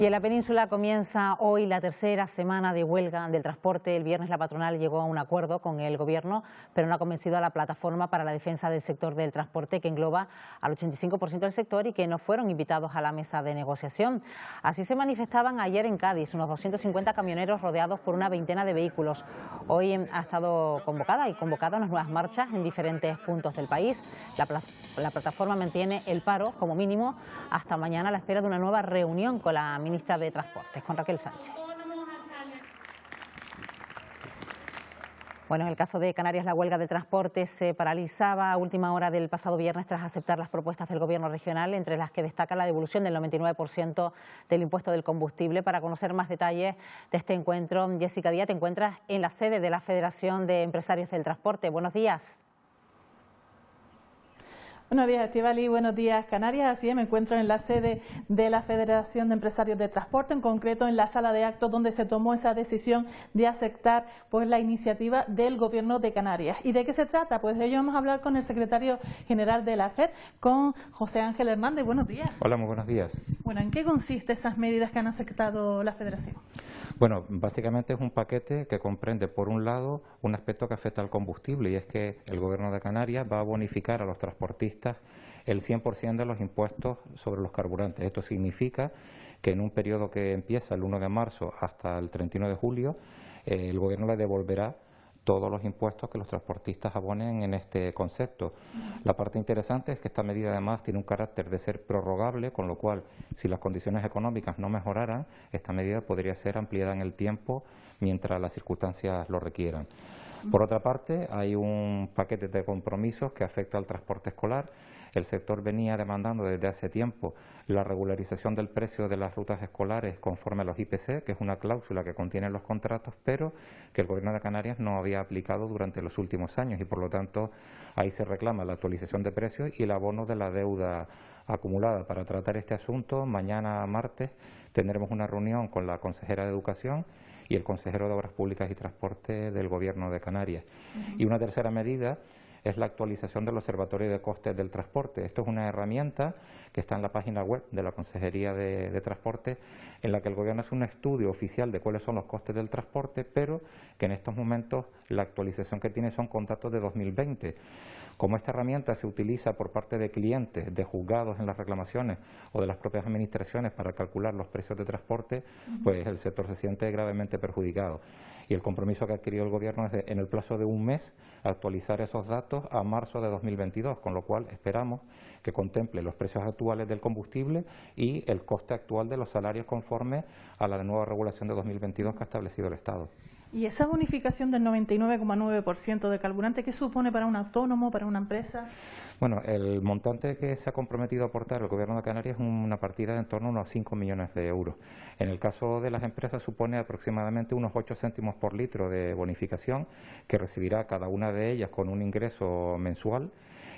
Y en la península comienza hoy la tercera semana de huelga del transporte. El viernes la patronal llegó a un acuerdo con el Gobierno, pero no ha convencido a la Plataforma para la Defensa del Sector del Transporte, que engloba al 85% del sector y que no fueron invitados a la mesa de negociación. Así se manifestaban ayer en Cádiz unos 250 camioneros rodeados por una veintena de vehículos. Hoy ha estado convocada unas nuevas marchas en diferentes puntos del país. La plataforma mantiene el paro como mínimo hasta mañana a la espera de una nueva reunión con la ministra de Transportes, con Raquel Sánchez. Bueno, en el caso de Canarias, la huelga de transporte se paralizaba a última hora del pasado viernes tras aceptar las propuestas del Gobierno regional, entre las que destaca la devolución del 99% del impuesto del combustible. Para conocer más detalles de este encuentro, Jessica Díaz, te encuentras en la sede de la Federación de Empresarios del Transporte. Buenos días. Buenos días, Estíbaliz. Buenos días, Canarias. Así es, me encuentro en la sede de la Federación de Empresarios de Transporte, en concreto en la sala de actos donde se tomó esa decisión de aceptar la iniciativa del Gobierno de Canarias. ¿Y de qué se trata? Pues de ello vamos a hablar con el secretario general de la FED, con José Ángel Hernández. Buenos días. Hola, muy buenos días. Bueno, ¿en qué consiste esas medidas que han aceptado la Federación? Bueno, básicamente es un paquete que comprende, por un lado, un aspecto que afecta al combustible, y es que el Gobierno de Canarias va a bonificar a los transportistas el 100% de los impuestos sobre los carburantes. Esto significa que en un periodo que empieza el 1 de marzo hasta el 31 de julio, el Gobierno le devolverá todos los impuestos que los transportistas abonen en este concepto. La parte interesante es que esta medida además tiene un carácter de ser prorrogable, con lo cual, si las condiciones económicas no mejoraran, esta medida podría ser ampliada en el tiempo mientras las circunstancias lo requieran. Por otra parte, hay un paquete de compromisos que afecta al transporte escolar. El sector venía demandando desde hace tiempo la regularización del precio de las rutas escolares conforme a los IPC, que es una cláusula que contienen los contratos, pero que el Gobierno de Canarias no había aplicado durante los últimos años, y por lo tanto ahí se reclama la actualización de precios y el abono de la deuda acumulada. Para tratar este asunto, mañana martes tendremos una reunión con la consejera de Educación y el consejero de Obras Públicas y Transporte del Gobierno de Canarias. Y una tercera medida es la actualización del Observatorio de Costes del Transporte. Esto es una herramienta que está en la página web de la Consejería de Transporte, en la que el Gobierno hace un estudio oficial de cuáles son los costes del transporte, pero que en estos momentos la actualización que tiene son con datos de 2020. Como esta herramienta se utiliza por parte de clientes, de juzgados en las reclamaciones o de las propias administraciones para calcular los precios de transporte, pues el sector se siente gravemente perjudicado. Y el compromiso que ha adquirido el Gobierno es de, en el plazo de un mes, actualizar esos datos a marzo de 2022, con lo cual esperamos que contemple los precios actuales del combustible y el coste actual de los salarios conforme a la nueva regulación de 2022 que ha establecido el Estado. ¿Y esa bonificación del 99,9% de carburante, qué supone para un autónomo, para una empresa? Bueno, el montante que se ha comprometido a aportar el Gobierno de Canarias es una partida de en torno a unos 5 millones de euros. En el caso de las empresas supone aproximadamente unos 8 céntimos por litro de bonificación que recibirá cada una de ellas con un ingreso mensual,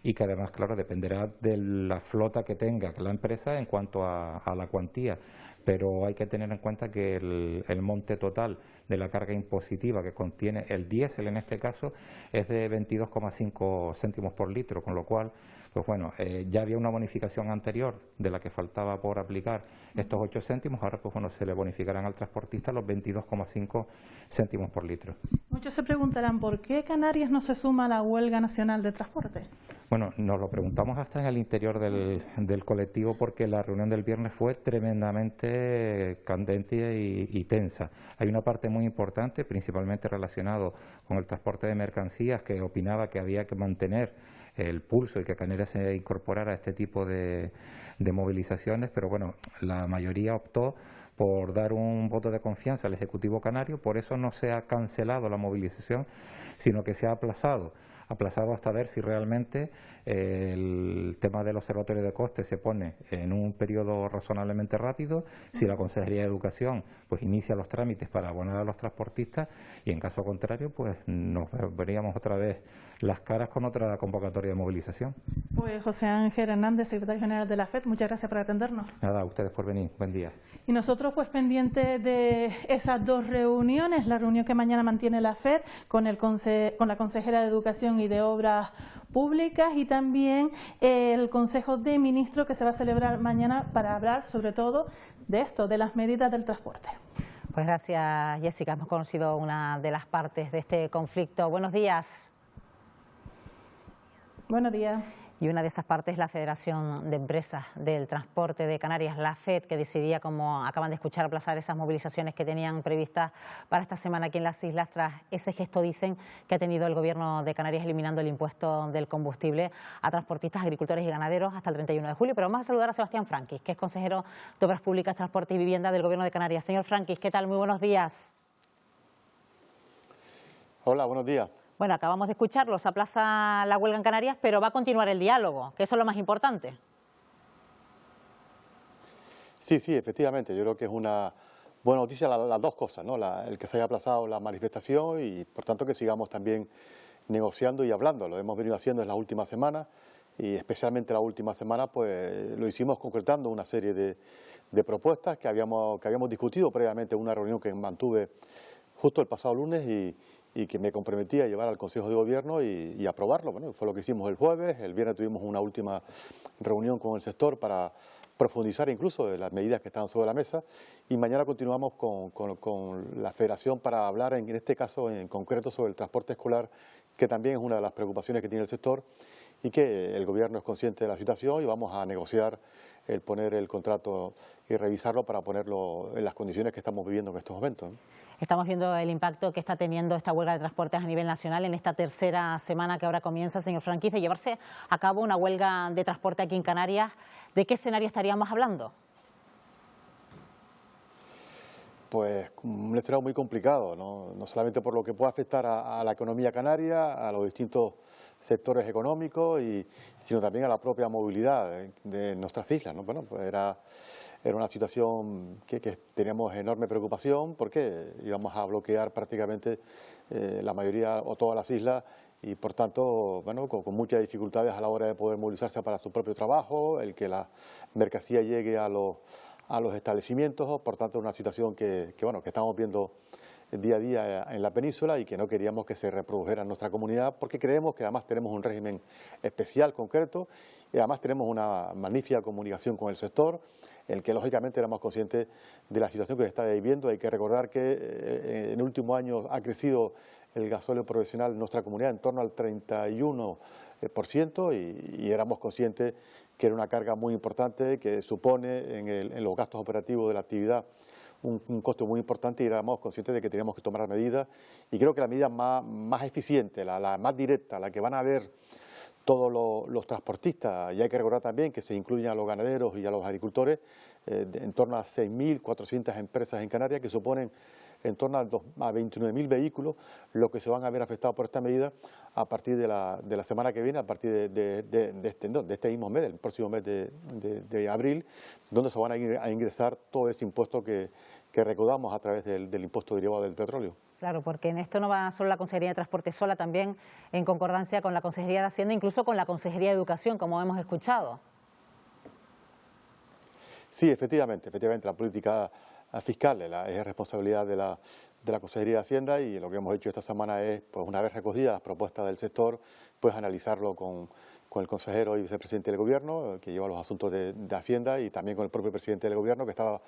y que además, claro, dependerá de la flota que tenga la empresa en cuanto a la cuantía. Pero hay que tener en cuenta que el monte total de la carga impositiva que contiene el diésel, en este caso, es de 22,5 céntimos por litro, con lo cual, pues bueno, ya había una bonificación anterior de la que faltaba por aplicar estos 8 céntimos, ahora pues bueno, se le bonificarán al transportista los 22,5 céntimos por litro. Muchos se preguntarán, ¿por qué Canarias no se suma a la huelga nacional de transporte? Bueno, nos lo preguntamos hasta en el interior del colectivo, porque la reunión del viernes fue tremendamente candente y tensa. Hay una parte muy importante, principalmente relacionado con el transporte de mercancías, que opinaba que había que mantener el pulso y que Canarias se incorporara a este tipo de movilizaciones, pero bueno, la mayoría optó por dar un voto de confianza al Ejecutivo canario. Por eso no se ha cancelado la movilización, sino que se ha aplazado hasta ver si realmente el tema del observatorio de costes se pone en un periodo razonablemente rápido, si la Consejería de Educación pues inicia los trámites para abonar a los transportistas, y en caso contrario pues nos veríamos otra vez las caras con otra convocatoria de movilización. Pues José Ángel Hernández, secretario general de la FED, muchas gracias por atendernos. Nada, a ustedes por venir. Buen día. Y nosotros pues pendientes de esas dos reuniones, la reunión que mañana mantiene la FED con la consejera de Educación y de Obras Públicas y también el Consejo de Ministros que se va a celebrar mañana para hablar sobre todo de esto, de las medidas del transporte. Pues gracias, Jessica. Hemos conocido una de las partes de este conflicto. Buenos días. Buenos días. Y una de esas partes es la Federación de Empresas del Transporte de Canarias, la FED, que decidía, como acaban de escuchar, aplazar esas movilizaciones que tenían previstas para esta semana aquí en las islas tras ese gesto, dicen, que ha tenido el Gobierno de Canarias eliminando el impuesto del combustible a transportistas, agricultores y ganaderos hasta el 31 de julio. Pero vamos a saludar a Sebastián Franquis, que es consejero de Obras Públicas, Transporte y Vivienda del Gobierno de Canarias. Señor Franquis, ¿qué tal? Muy buenos días. Hola, buenos días. Bueno, acabamos de escucharlo, se aplaza la huelga en Canarias, pero va a continuar el diálogo, que eso es lo más importante. Sí, efectivamente, yo creo que es una buena noticia las dos cosas, ¿no? El que se haya aplazado la manifestación y, por tanto, que sigamos también negociando y hablando. Lo hemos venido haciendo en las últimas semanas y especialmente la última semana, pues lo hicimos concretando una serie de propuestas que habíamos discutido previamente en una reunión que mantuve justo el pasado lunes y que me comprometí a llevar al Consejo de Gobierno y aprobarlo. Bueno, fue lo que hicimos el jueves. El viernes tuvimos una última reunión con el sector para profundizar incluso de las medidas que estaban sobre la mesa y mañana continuamos con la Federación para hablar en este caso en concreto sobre el transporte escolar, que también es una de las preocupaciones que tiene el sector y que el Gobierno es consciente de la situación y vamos a negociar el poner el contrato y revisarlo para ponerlo en las condiciones que estamos viviendo en estos momentos, ¿no? Estamos viendo el impacto que está teniendo esta huelga de transportes a nivel nacional en esta tercera semana que ahora comienza, señor Franquis, de llevarse a cabo una huelga de transporte aquí en Canarias. ¿De qué escenario estaríamos hablando? Pues un escenario muy complicado, no solamente por lo que puede afectar a la economía canaria, a los distintos sectores económicos, sino también a la propia movilidad de nuestras islas, ¿no? Bueno, pues era una situación que teníamos enorme preocupación porque íbamos a bloquear prácticamente la mayoría o todas las islas y, por tanto, bueno, con muchas dificultades a la hora de poder movilizarse para su propio trabajo, el que la mercancía llegue a los establecimientos. Por tanto, una situación que estamos viendo día a día en la península y que no queríamos que se reprodujera en nuestra comunidad porque creemos que además tenemos un régimen especial concreto y además tenemos una magnífica comunicación con el sector, el que lógicamente éramos conscientes de la situación que se está viviendo. Hay que recordar que en el último año ha crecido el gasóleo profesional en nuestra comunidad en torno al 31% y éramos conscientes que era una carga muy importante que supone en los gastos operativos de la actividad un costo muy importante y éramos conscientes de que teníamos que tomar medidas y creo que la medida más eficiente, la más directa, la que van a ver todos los transportistas, y hay que recordar también que se incluyen a los ganaderos y a los agricultores, en torno a 6.400 empresas en Canarias que suponen en torno a 29.000 vehículos los que se van a ver afectados por esta medida a partir de la semana que viene, a partir de este mismo mes, el próximo mes de abril, donde se van a ingresar todo ese impuesto que recaudamos a través del impuesto derivado del petróleo. Claro, porque en esto no va solo la Consejería de Transporte sola, también en concordancia con la Consejería de Hacienda, incluso con la Consejería de Educación, como hemos escuchado. Sí, efectivamente, la política fiscal es responsabilidad de la Consejería de Hacienda y lo que hemos hecho esta semana es, pues una vez recogidas las propuestas del sector, pues analizarlo con el consejero y vicepresidente del Gobierno, el que lleva los asuntos de Hacienda, y también con el propio presidente del Gobierno, que estaba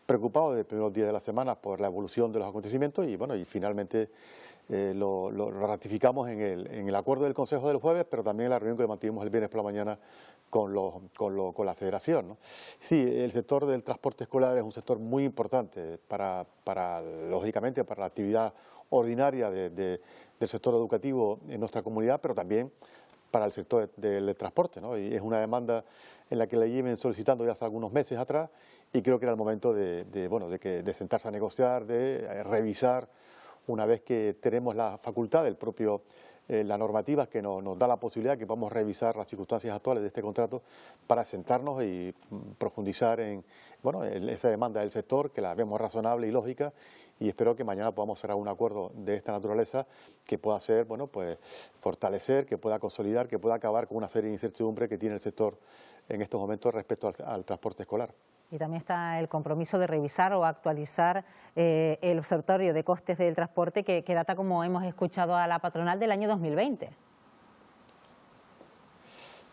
preocupado desde el primer día de la semana por la evolución de los acontecimientos y finalmente lo ratificamos en el acuerdo del Consejo del jueves, pero también en la reunión que mantuvimos el viernes por la mañana con la Federación, ¿no? Sí, el sector del transporte escolar es un sector muy importante lógicamente, para la actividad ordinaria del sector educativo en nuestra comunidad, pero también para el sector del transporte, ¿no? Y es una demanda en la que la lleven solicitando ya hace algunos meses atrás y creo que era el momento de sentarse a negociar, de revisar, una vez que tenemos la facultad del propio la normativa que nos da la posibilidad que podamos revisar las circunstancias actuales de este contrato para sentarnos y profundizar en esa demanda del sector, que la vemos razonable y lógica, y espero que mañana podamos cerrar un acuerdo de esta naturaleza que pueda ser, fortalecer, que pueda consolidar, que pueda acabar con una serie de incertidumbres que tiene el sector en estos momentos respecto al transporte escolar. Y también está el compromiso de revisar o actualizar el observatorio de costes del transporte que data, como hemos escuchado a la patronal, del año 2020.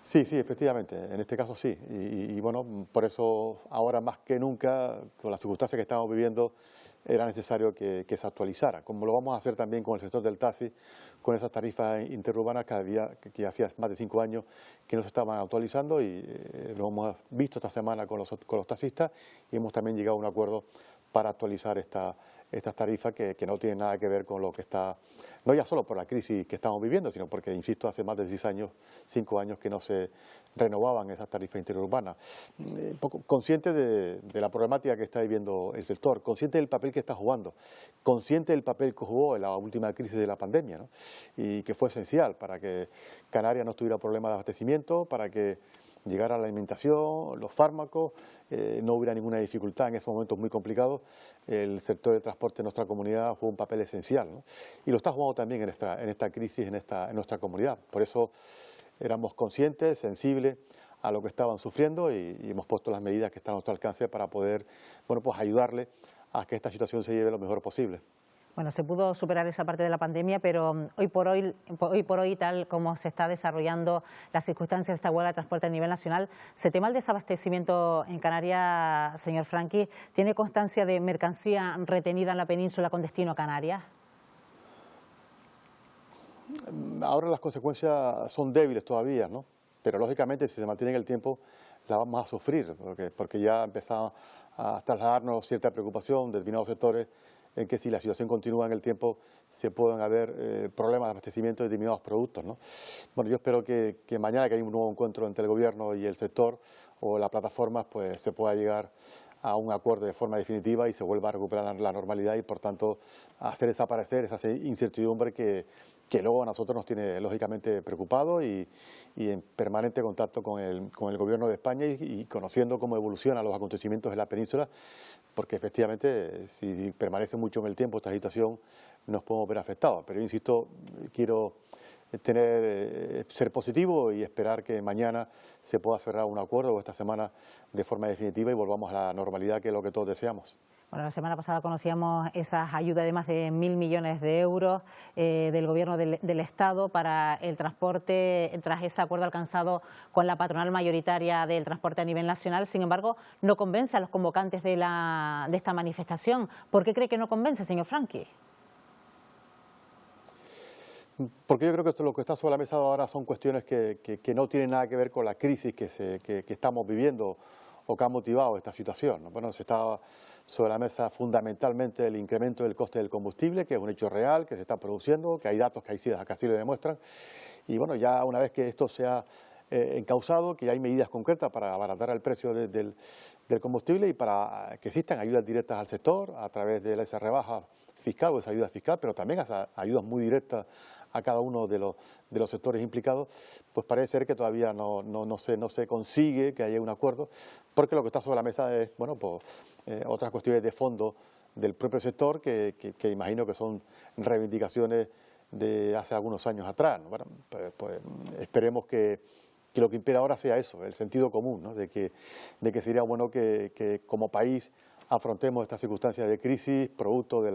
Sí, efectivamente, en este caso sí. Y por eso ahora más que nunca, con las circunstancias que estamos viviendo, era necesario que se actualizara, como lo vamos a hacer también con el sector del taxi, con esas tarifas interurbanas que hacía más de 5 años que no se estaban actualizando, y lo hemos visto esta semana con los taxistas, y hemos también llegado a un acuerdo para actualizar estas tarifas que no tienen nada que ver con lo que está, no ya solo por la crisis que estamos viviendo, sino porque, insisto, hace más de 5 años que no se renovaban esas tarifas interurbanas. Consciente de la problemática que está viviendo el sector, consciente del papel que está jugando, consciente del papel que jugó en la última crisis de la pandemia, ¿no? Y que fue esencial para que Canarias no tuviera problemas de abastecimiento, para que llegara la alimentación, los fármacos, no hubiera ninguna dificultad en esos momentos muy complicados. El sector del transporte en nuestra comunidad jugó un papel esencial, ¿no? Y lo está jugando también en esta crisis en nuestra comunidad. Por eso éramos conscientes, sensibles a lo que estaban sufriendo, y hemos puesto las medidas que están a nuestro alcance para poder ayudarle a que esta situación se lleve lo mejor posible. Bueno, se pudo superar esa parte de la pandemia, pero hoy por hoy, tal como se está desarrollando las circunstancias de esta huelga de transporte a nivel nacional, ¿se tema el desabastecimiento en Canarias, señor Franqui? ¿Tiene constancia de mercancía retenida en la península con destino a Canarias? Ahora las consecuencias son débiles todavía, ¿no? Pero lógicamente, si se mantiene en el tiempo, la vamos a sufrir, porque ya empezamos a trasladarnos cierta preocupación de determinados sectores en que si la situación continúa en el tiempo se pueden haber problemas de abastecimiento de determinados productos, ¿no? Bueno, yo espero que mañana, que hay un nuevo encuentro entre el Gobierno y el sector o la plataforma, pues se pueda llegar a un acuerdo de forma definitiva y se vuelva a recuperar la normalidad, y por tanto hacer desaparecer esa incertidumbre que luego a nosotros nos tiene lógicamente preocupados y en permanente contacto con el Gobierno de España y conociendo cómo evolucionan los acontecimientos en la península, porque efectivamente si permanece mucho en el tiempo esta situación nos podemos ver afectados. Pero yo insisto, quiero ser positivo y esperar que mañana se pueda cerrar un acuerdo, o esta semana, de forma definitiva, y volvamos a la normalidad, que es lo que todos deseamos. Bueno, la semana pasada conocíamos esas ayudas de más de 1.000 millones de euros del Gobierno del Estado para el transporte, tras ese acuerdo alcanzado con la patronal mayoritaria del transporte a nivel nacional. Sin embargo, no convence a los convocantes de esta manifestación. ¿Por qué cree que no convence, señor Franqui? Porque yo creo que lo que está sobre la mesa ahora son cuestiones que no tienen nada que ver con la crisis que estamos viviendo o que ha motivado esta situación, ¿no? Bueno, se está sobre la mesa fundamentalmente el incremento del coste del combustible, que es un hecho real, que se está produciendo, que hay datos que así lo demuestran. Y bueno, ya una vez que esto se ha encauzado, que hay medidas concretas para abaratar el precio del combustible y para que existan ayudas directas al sector a través de esa rebaja fiscal o esa ayuda fiscal, pero también ayudas muy directas a cada uno de los sectores implicados, pues parece ser que todavía no se consigue que haya un acuerdo, porque lo que está sobre la mesa es otras cuestiones de fondo del propio sector que imagino que son reivindicaciones de hace algunos años atrás, ¿no? Bueno, pues esperemos que lo que impera ahora sea eso, el sentido común, ¿no? de que sería bueno que como país afrontemos estas circunstancias de crisis producto de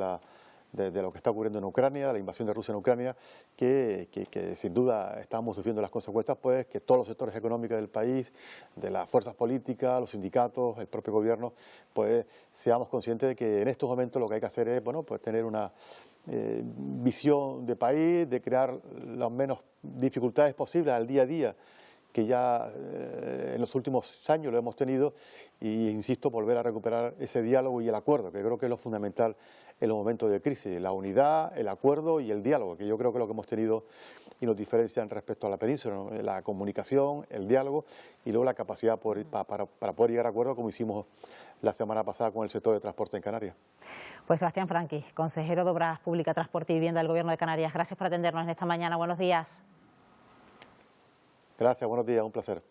lo que está ocurriendo en Ucrania, de la invasión de Rusia en Ucrania, que sin duda estamos sufriendo las consecuencias, pues que todos los sectores económicos del país, de las fuerzas políticas, los sindicatos, el propio gobierno, pues seamos conscientes de que en estos momentos lo que hay que hacer es pues tener una visión de país, de crear las menos dificultades posibles al día a día que ya en los últimos años lo hemos tenido, y insisto, volver a recuperar ese diálogo y el acuerdo, que creo que es lo fundamental en los momentos de crisis, la unidad, el acuerdo y el diálogo, que yo creo que es lo que hemos tenido y nos diferencian respecto a la península, ¿no? La comunicación, el diálogo y luego la capacidad para poder llegar a acuerdos, como hicimos la semana pasada con el sector de transporte en Canarias. Pues Sebastián Franqui, consejero de Obras Públicas, Transporte y Vivienda del Gobierno de Canarias, gracias por atendernos en esta mañana. Buenos días. Gracias, buenos días, un placer.